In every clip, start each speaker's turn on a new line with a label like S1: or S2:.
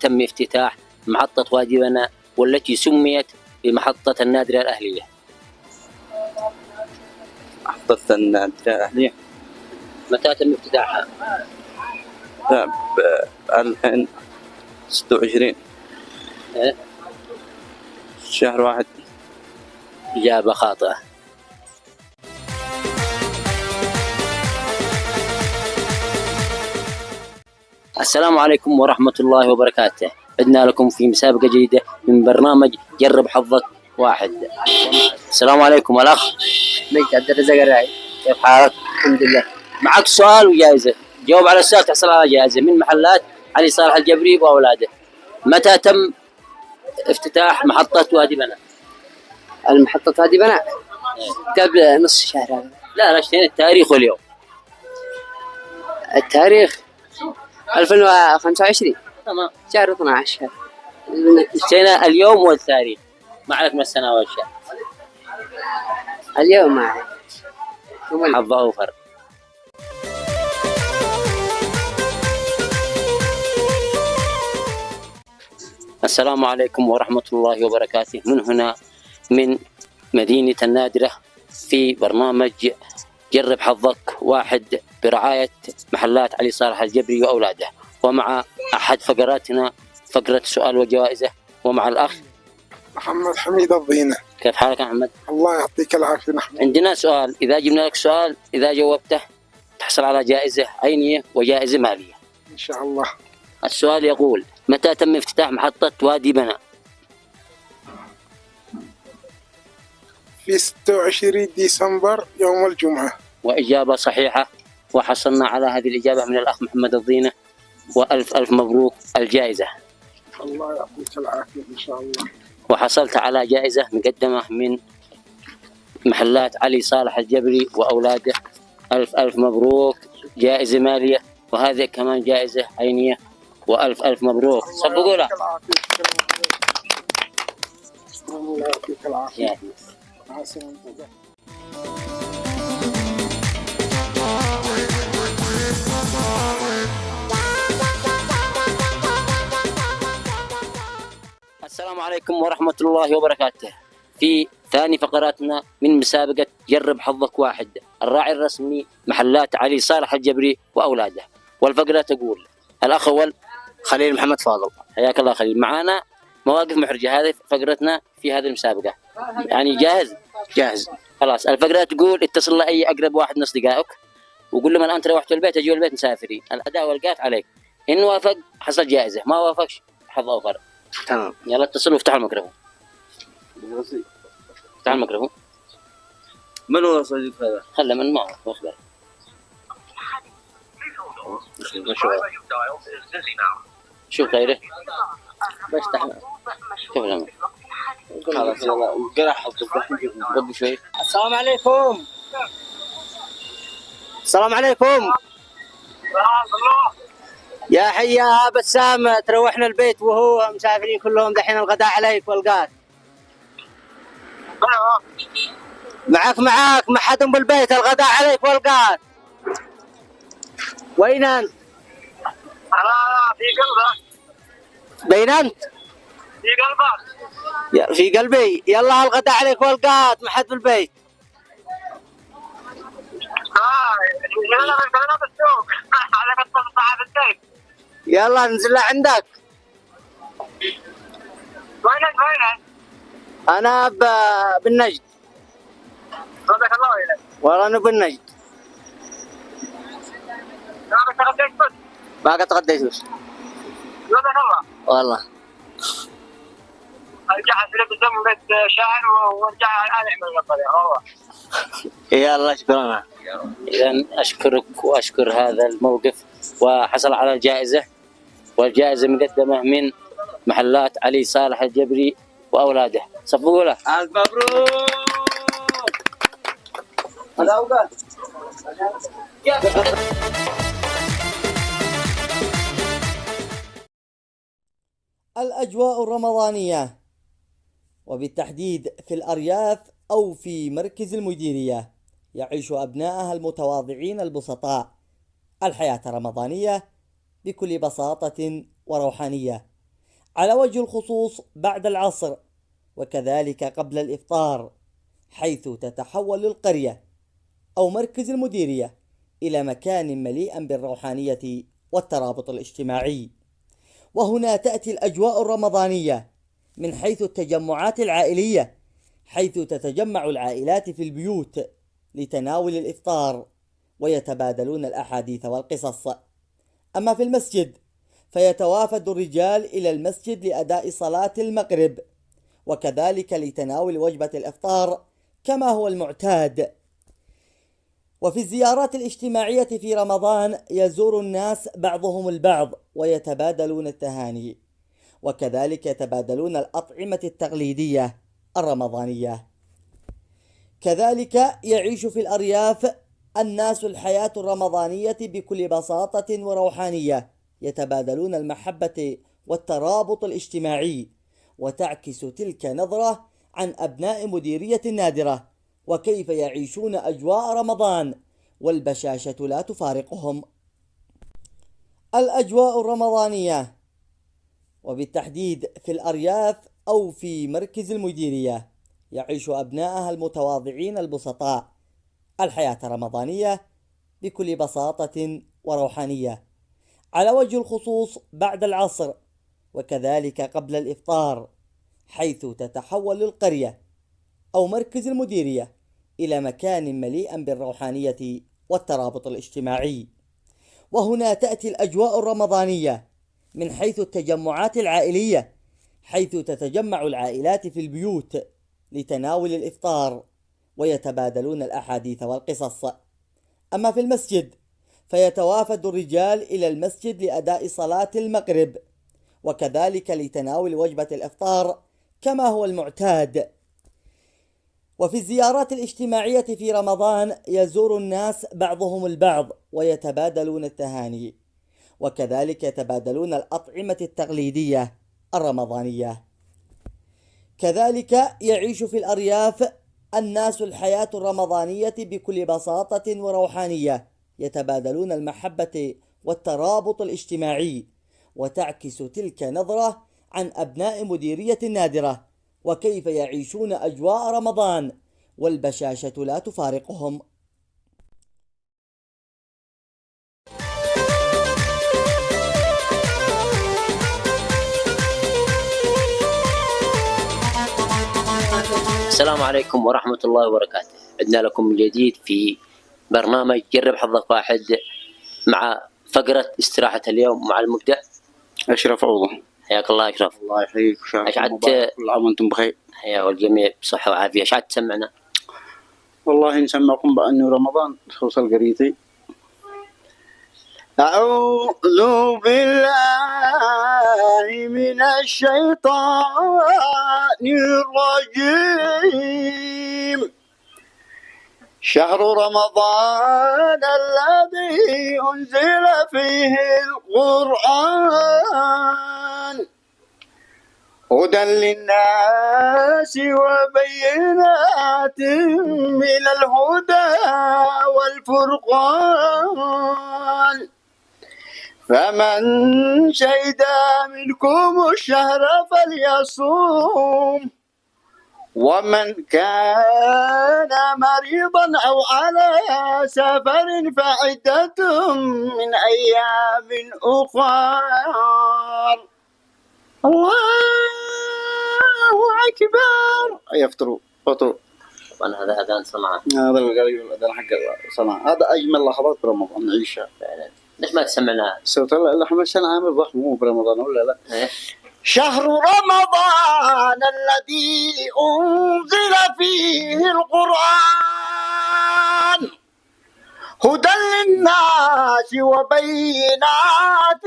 S1: تم افتتاح محطة وادي بناء والتي سميت بمحطة النادرة الأهلية؟
S2: محطة النادرة الأهلية
S1: متى تم افتتاحها؟
S2: ب 2026 شهر 1.
S1: إجابة خاطئة. السلام عليكم ورحمة الله وبركاته. عدنا لكم في مسابقة جديدة من برنامج جرب حظك واحد. السلام عليكم الأخ
S3: مجد عبد الرزاق الراعي.
S1: كيف حالك؟
S3: الحمد لله.
S1: معك سؤال وجائزة، جاوب على السؤال تحصل على جائزة من محلات علي صالح الجبري وأولاده. متى تم افتتاح محطة وادي بناء؟
S3: المحطة وادي بناء قبل نص شهر هذا.
S1: لا اشتري التاريخ واليوم.
S3: التاريخ 2025
S1: تمام.
S3: شهر 12.
S1: اشترينا اليوم والتاريخ، ما عليك من السنة والشهر.
S3: اليوم معي.
S1: حظ أوفر. السلام عليكم ورحمة الله وبركاته. من هنا من مدينة النادرة في برنامج جرب حظك واحد برعاية محلات علي صالح الجبري وأولاده، ومع أحد فقراتنا فقرة سؤال وجوائزه، ومع الأخ
S4: محمد حميد الضينة.
S1: كيف حالك يا محمد؟
S4: الله يعطيك العافية. نحن
S1: عندنا سؤال، إذا جبنا لك سؤال إذا جاوبته تحصل على جائزة عينية وجائزة مالية
S4: إن شاء الله.
S1: السؤال يقول: متى تم افتتاح محطة وادي بناء؟
S4: في 26 ديسمبر يوم الجمعة.
S1: وإجابة صحيحة، وحصلنا على هذه الإجابة من الأخ محمد الضينة، وألف ألف مبروك الجائزة.
S4: الله يعطيك العافية إن شاء الله.
S1: وحصلت على جائزة مقدمة من محلات علي صالح الجبري وأولاده. ألف ألف مبروك، جائزة مالية وهذه كمان جائزة عينية، وألف ألف مبروك. صفقوا له.
S4: الله يعطيك العافية.
S1: السلام عليكم ورحمة الله وبركاته. في ثاني فقراتنا من مسابقة جرب حظك واحد، الراعي الرسمي محلات علي صالح الجبري وأولاده. والفقرة تقول: الأخ أول
S3: خليل محمد فاضل.
S1: حياك الله خليل. معانا مواقف محرجة، هذه فقرتنا في هذه المسابقة، يعني جاهز؟
S3: جاهز.
S1: خلاص. الفقرة تقول: اتصل لأي أقرب واحد من أصدقائك وقول لهم أنت روحت البيت أجي البيت مسافرين، الأداء والقات عليك. إن وافق حصل جائزة، ما وافقش حظ أوفر.
S3: تمام.
S1: يلا اتصلوا وافتحوا الميكروفون. افتحوا الميكروفون.
S2: من هو صديق هذا؟
S1: خله من معه واخبره. شوف غيره. بفتح. شوف لما.
S2: خلاص يلا قرح
S1: رب شوي.
S3: السلام عليكم. السلام عليكم. يا حيا بسام، تروحنا البيت وهو مسافرين كلهم دحين، الغداء عليك والقات. معك ما حد بالبيت، الغداء عليك والقات. وين انت؟
S5: انا في قلبك.
S3: بين انت؟
S5: في قلبك.
S3: في قلبي. يلا الغداء عليك والقات، ما حد بالبيت.
S5: يلا انا بالسوق على قصة صاحب البيت.
S3: يلا ننزل عندك.
S5: وينك؟
S3: انا بالنجد.
S5: صدق الله وينك؟
S3: والله انا بالنجد.
S5: ما تغديت بس؟
S3: ما قد تغديت بس.
S5: صدق الله.
S3: والله.
S5: ارجع اسلم بالدم بيت شاعر وارجع اعمل الطريقة والله.
S3: يلا شكرا.
S1: إذا أشكرك وأشكر هذا الموقف، وحصل على الجائزة، والجائزة مقدمة من محلات علي صالح الجبري وأولاده. صفقوا له.
S2: ألف مبروك.
S6: الأجواء الرمضانية، وبالتحديد في الأرياف أو في مركز المديرية، يعيش أبنائها المتواضعين البسطاء الحياة الرمضانية بكل بساطة وروحانية، على وجه الخصوص بعد العصر، وكذلك قبل الإفطار، حيث تتحول القرية أو مركز المديرية إلى مكان مليئا بالروحانية والترابط الاجتماعي. وهنا تأتي الأجواء الرمضانية من حيث التجمعات العائلية، حيث تتجمع العائلات في البيوت لتناول الإفطار ويتبادلون الأحاديث والقصص. أما في المسجد فيتوافد الرجال إلى المسجد لأداء صلاة المغرب، وكذلك لتناول وجبة الإفطار كما هو المعتاد. وفي الزيارات الاجتماعية في رمضان يزور الناس بعضهم البعض ويتبادلون التهاني، وكذلك يتبادلون الأطعمة التقليدية الرمضانية. كذلك يعيش في الأرياف الناس الحياة الرمضانية بكل بساطة وروحانية، يتبادلون المحبة والترابط الاجتماعي، وتعكس تلك نظرة عن أبناء مديرية النادرة وكيف يعيشون أجواء رمضان، والبشاشة لا تفارقهم. الأجواء الرمضانية وبالتحديد في الأرياف أو في مركز المديرية يعيش أبنائها المتواضعين البسطاء الحياة الرمضانية بكل بساطة وروحانية، على وجه الخصوص بعد العصر، وكذلك قبل الإفطار، حيث تتحول القرية أو مركز المديرية إلى مكان مليئا بالروحانية والترابط الاجتماعي. وهنا تأتي الأجواء الرمضانية من حيث التجمعات العائلية، حيث تتجمع العائلات في البيوت لتناول الإفطار ويتبادلون الأحاديث والقصص. أما في المسجد فيتوافد الرجال إلى المسجد لأداء صلاة المغرب، وكذلك لتناول وجبة الإفطار كما هو المعتاد. وفي الزيارات الاجتماعية في رمضان يزور الناس بعضهم البعض ويتبادلون التهاني، وكذلك يتبادلون الأطعمة التقليدية الرمضانية. كذلك يعيش في الأرياف الناس الحياة الرمضانية بكل بساطة وروحانية، يتبادلون المحبة والترابط الاجتماعي، وتعكس تلك نظرة عن أبناء مديرية النادرة وكيف يعيشون أجواء رمضان، والبشاشة لا تفارقهم.
S1: السلام عليكم ورحمة الله وبركاته. عدنا لكم من جديد في برنامج جرب حظك واحد مع فقرة استراحة اليوم مع المبدع
S2: أشرف عوضة.
S1: حياك الله أشرف.
S2: الله يحييك وشهر
S1: أشعدت
S2: مبارك، كل عام وأنتم بخير.
S1: حيا والجميع بصحة وعافية. أشعد تسمعنا؟
S2: والله نسمعكم بأنه رمضان توصل قريتي. أعوذ بالله من الشيطان الرجيم. شهر رمضان الذي أنزل فيه القرآن هدى للناس وبينات من الهدى والفرقان، فمن شهد منكم الشهر فليصوم، ومن كان مريضا أو على سفر فعدة من أيام أخر. الله أكبر. يفطروا فطروا.
S1: طبعا هذا أذان صنعاء.
S2: هذا الأذان حق صنعاء. هذا أجمل لحظات برمضان نعيشها
S1: فعلا. ليش ما تسمعنا
S2: صوت الأحمد سنة عامل ضخم مو برمضان ولا لا؟
S1: إيه؟
S5: شهر رمضان الذي أنزل فيه القرآن هدى للناس وبينات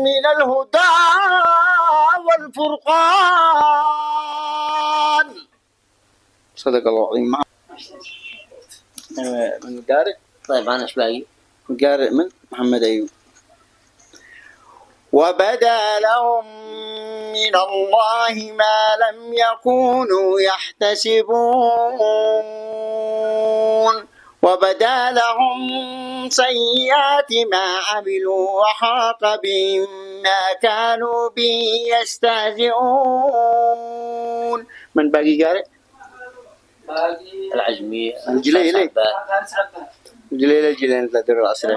S5: من الهدى والفرقان.
S2: صدق الله العظيم. من القارئ؟
S1: طيب أنا إيش باقي؟
S2: القارئ من محمد أيوب. وبدا لهم من الله ما لم يكونوا يحتسبون
S7: وبدا لهم سيئات ما عملوا وحاق بهم ما كانوا به يستهزئون. من باقي قارئ؟
S1: العجمي
S7: الجليلي. الجليلي لا تدري العصر.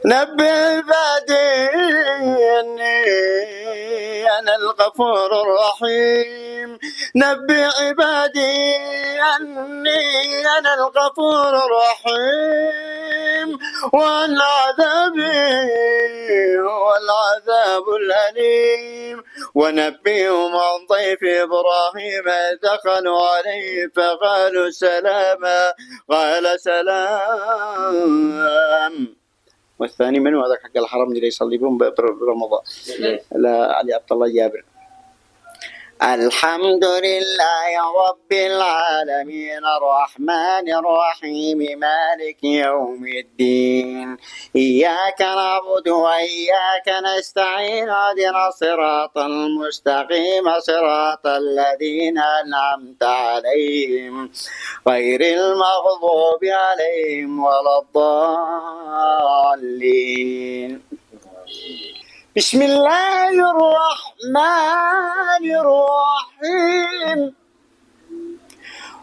S7: نبئ عبادي أني أنا الغفور الرحيم. نبئ عبادي أني أنا الغفور الرحيم وأن عذابي هو العذاب الأليم. ونبئهم عن ضيف إبراهيم إذ دخلوا عليه فقالوا سلاما قال سلام. والثاني من هذاك حق الحرم اللي يصلي برمضان؟ لا علي عبد الله جابر. الحمد لله رب العالمين الرحمن الرحيم مالك يوم الدين. إياك نعبد وإياك نستعين اهدنا الصراط المستقيم صراط الذين أنعمت عليهم غير المغضوب عليهم ولا الضالين. بسم الله الرحمن الرحيم.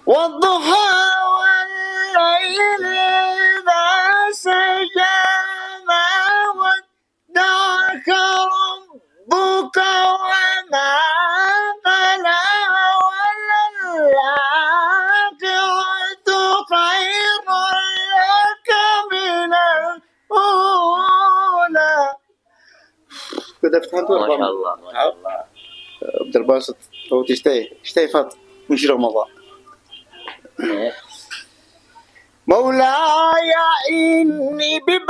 S7: والضحى والليل إذا سجى ما ودعك ربك وما قلى وللآخرة خير لك من الأولى. كده فتحت
S1: ما شاء الله ما شاء الله.
S7: عبد الباسط لو تشتهي فاط مش رمضان. مولاي إني ببابك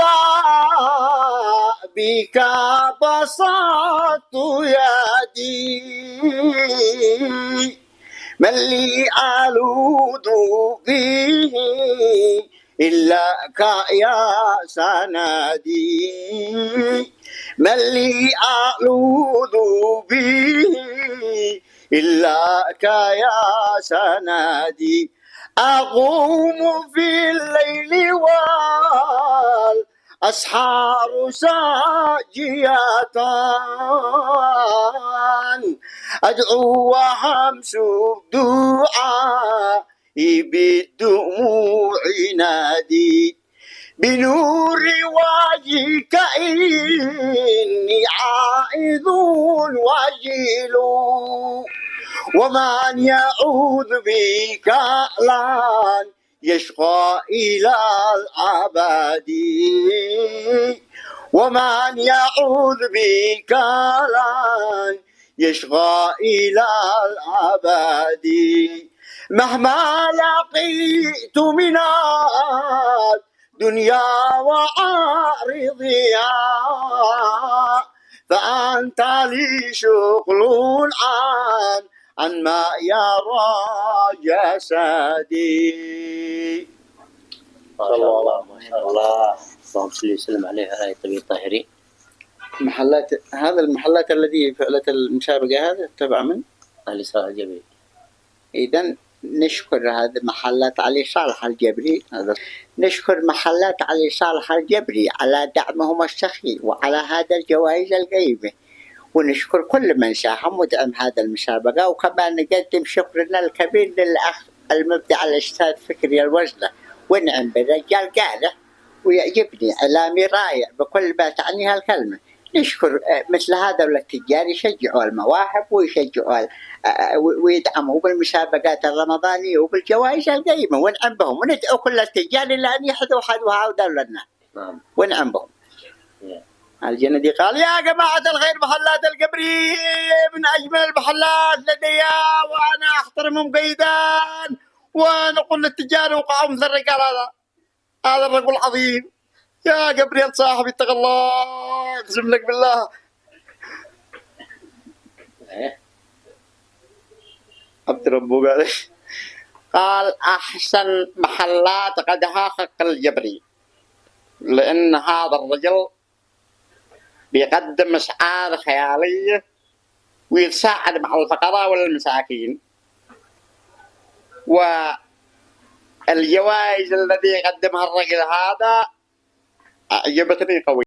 S7: بسطت يدي من لي ألوذ به إلاك يا سندي. من لي أعوذ به إلاك يا سندي. أقوم في الليل والأسحار ساجية أدعو وهمس دعائي بالدموع نادي. بنور وجهك إني عائذ وجيل ومن يعوذ بك لن يشقى إلى الأبد. ومن يعوذ بك لن يشقى إلى الأبد. مهما لقيت من دنيا وعارضها فأنت لي شغل عن ما يرى جسدي.
S1: ما شاء الله ما شاء الله. اللهم صل وسلم عليه وعلى آله الطيبين الطاهرين.
S7: محلات هذا المحلات الذي فعلت المسابقة هذا تبع من؟
S1: الإسراء الجبري.
S7: إذن نشكر هذا محلات علي صالح الجبري. نشكر محلات علي صالح الجبري على دعمهم السخي وعلى هذا الجوائز القيمة. ونشكر كل من ساهم ودعم هذا المسابقة. وكمان نقدم شكرنا الكبير للأخ المبدع الأستاذ فكري الوزلة. ونعم بالرجال قاله ويعجبني إعلامي رائع بكل ما تعنيها الكلمة. نشكر مثل هذول التجار يشجعوا المواهب ويشجعوا ويدعموا بالمسابقات الرمضانية وبالجوائز القيمة. ونعم بهم وندعو كل التجار إلى أن يحذوا حذوها ودولنا. ونعم بهم. الجندي قال يا جماعة الخير محلات القبري من أجمل المحلات لدي وأنا أحترمهم قيدا ونقول للتجار وقعوا مثل الرجال هذا الرجل العظيم يا قبري صاحبي اتق الله اقسم لك بالله. عبد ربه قال أحسن محلات قد حقق الجبري لأن هذا الرجل بيقدم أسعار خيالية ويتساعد مع الفقراء والمساكين. الجوائز الذي يقدمها الرجل هذا عجبتني قوي.